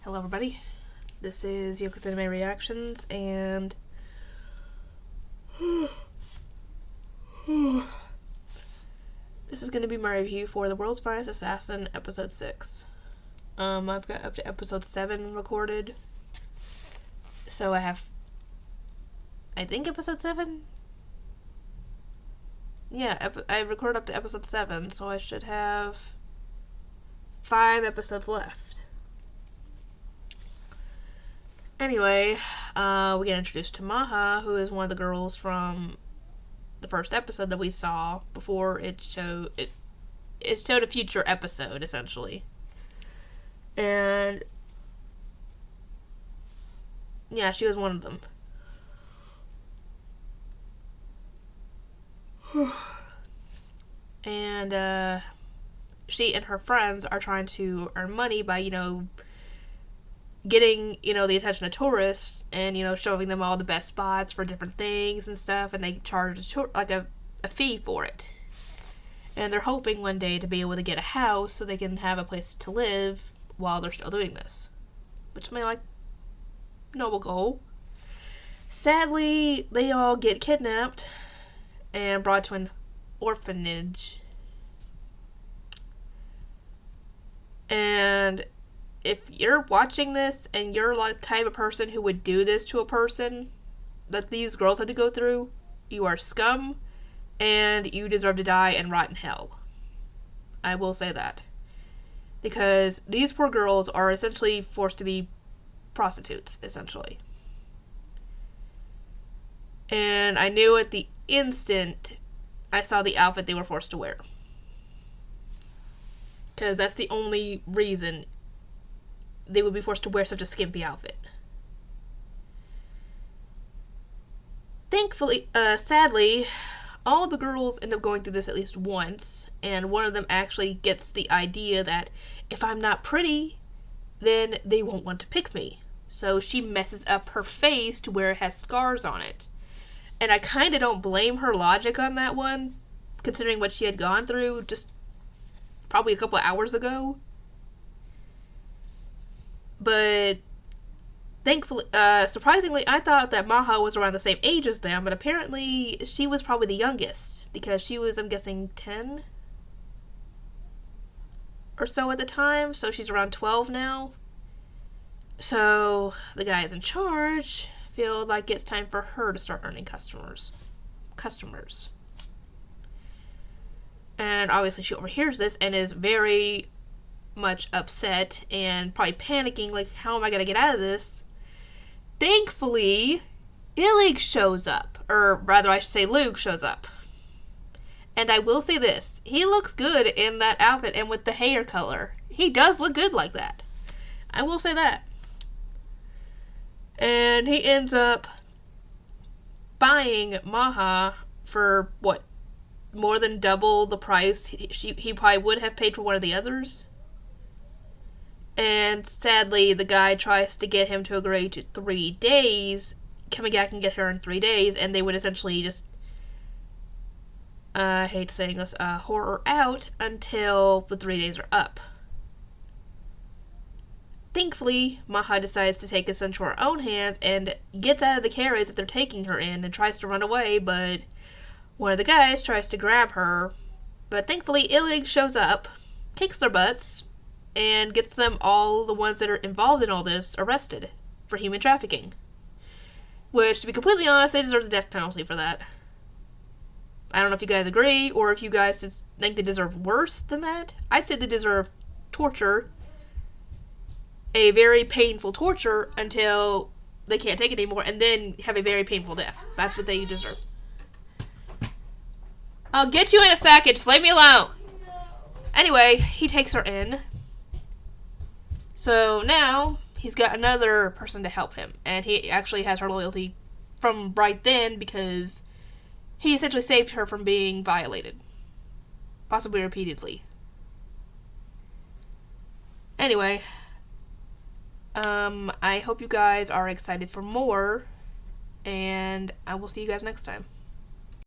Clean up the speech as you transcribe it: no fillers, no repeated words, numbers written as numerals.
Hello everybody, this is Yoko's Anime Reactions, and this is going to be my review for The World's Finest Assassin, Episode 6. I've got up to Episode 7 recorded, so I think Episode 7? Yeah, I recorded up to Episode 7, so I should have 5 episodes left. Anyway, we get introduced to Maha, who is one of the girls from the first episode that we saw before it showed a future episode, essentially. And yeah, she was one of them. And she and her friends are trying to earn money by, getting, the attention of tourists and, showing them all the best spots for different things and stuff, and they charge a fee for it. And they're hoping one day to be able to get a house so they can have a place to live while they're still doing this. Which may noble goal. Sadly, they all get kidnapped and brought to an orphanage. And if you're watching this and you're the type of person who would do this to a person that these girls had to go through, you are scum and you deserve to die and rot in hell. I will say that. Because these poor girls are essentially forced to be prostitutes, essentially. And I knew at the instant I saw the outfit they were forced to wear. Because that's the only reason they would be forced to wear such a skimpy outfit. Thankfully, sadly, all the girls end up going through this at least once, and one of them actually gets the idea that if I'm not pretty, then they won't want to pick me. So she messes up her face to where it has scars on it. And I kind of don't blame her logic on that one, considering what she had gone through just probably a couple of hours ago. But thankfully, surprisingly, I thought that Maha was around the same age as them, but apparently she was probably the youngest, because she was, I'm guessing, 10 or so at the time, so she's around 12 now. So the guys in charge feel like it's time for her to start earning customers. And obviously she overhears this and is very much upset and probably panicking, like, how am I gonna get out of this? Thankfully, Illig shows up, or rather I should say Luke shows up. And I will say this, he looks good in that outfit and with the hair color. He does look good like that. I will say that. And he ends up buying Maha for, what, more than double the price he probably would have paid for one of the others. And sadly, the guy tries to get him to agree to 3 days. Coming back and get her in 3 days, and they would essentially just, I hate saying this, whore her out until the 3 days are up. Thankfully, Maha decides to take this into her own hands and gets out of the carriage that they're taking her in and tries to run away, but one of the guys tries to grab her. But thankfully, Illig shows up, kicks their butts, and gets them, all the ones that are involved in all this, arrested for human trafficking. Which, to be completely honest, they deserve the death penalty for that. I don't know if you guys agree, or if you guys just think they deserve worse than that. I'd say they deserve torture. A very painful torture until they can't take it anymore, and then have a very painful death. That's what they deserve. I'll get you in a second, just leave me alone. Anyway, he takes her in. So now he's got another person to help him, and he actually has her loyalty from right then because he essentially saved her from being violated, possibly repeatedly. Anyway, I hope you guys are excited for more, and I will see you guys next time.